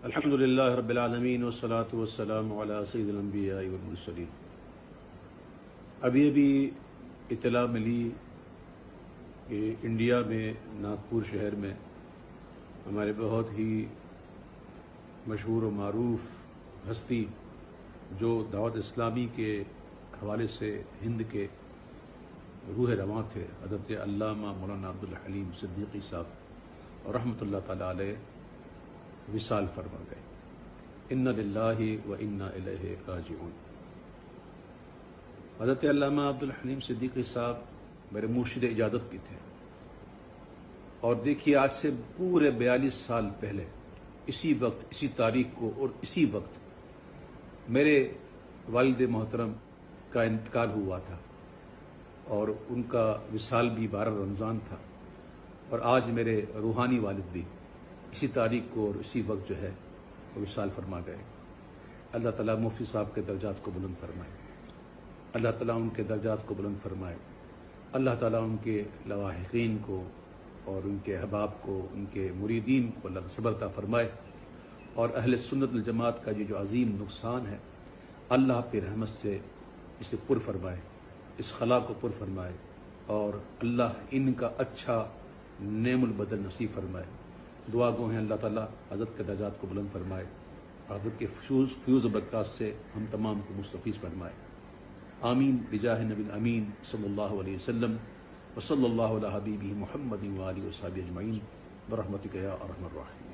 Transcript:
الحمد للہ رب العالمین والصلاة والسلام علی سید الانبیاء والمرسلین۔ ابھی اطلاع ملی کہ انڈیا میں ناگپور شہر میں ہمارے بہت ہی مشہور و معروف ہستی جو دعوت اسلامی کے حوالے سے ہند کے روح رواں تھے، حضرت علامہ مولانا عبدالحلیم صدیقی صاحب اور رحمۃ اللہ تعالی علیہ وصال فرما گئے۔ انا للہ و انا الیہ راجعون۔ حضرت علامہ عبدالحلیم صدیقی صاحب میرے مرشد اجادت بھی تھے، اور دیکھیے آج سے پورے 42 سال پہلے اسی وقت، اسی تاریخ کو اور اسی وقت میرے والد محترم کا انتقال ہوا تھا، اور ان کا وصال بھی 12 رمضان تھا، اور آج میرے روحانی والد بھی اسی تاریخ کو اور اسی وقت جو ہے وہ وصال فرما گئے۔ اللہ تعالیٰ مفتی صاحب کے درجات کو بلند فرمائے، اللہ تعالیٰ ان کے درجات کو بلند فرمائے، اللہ تعالیٰ ان کے لواحقین کو اور ان کے احباب کو، ان کے مریدین کو اللہ صبر عطا فرمائے، اور اہل سنت الجماعت کا یہ جو عظیم نقصان ہے اللہ اپنی رحمت سے اسے پر فرمائے، اس خلا کو پر فرمائے، اور اللہ ان کا اچھا نعم البدل نصیب فرمائے۔ دعا گو ہیں اللہ تعالیٰ حضرت کے درجات کو بلند فرمائے، حضرت کے فیوز و برکات سے ہم تمام کو مستفیض فرمائے۔ آمین بجاہ نبی امین صلی اللہ علیہ وسلم، وصلی اللہ علی حبیبہ محمد وآلہ وصحبہ اجمعین برحمتک یا ارحم الراحمین۔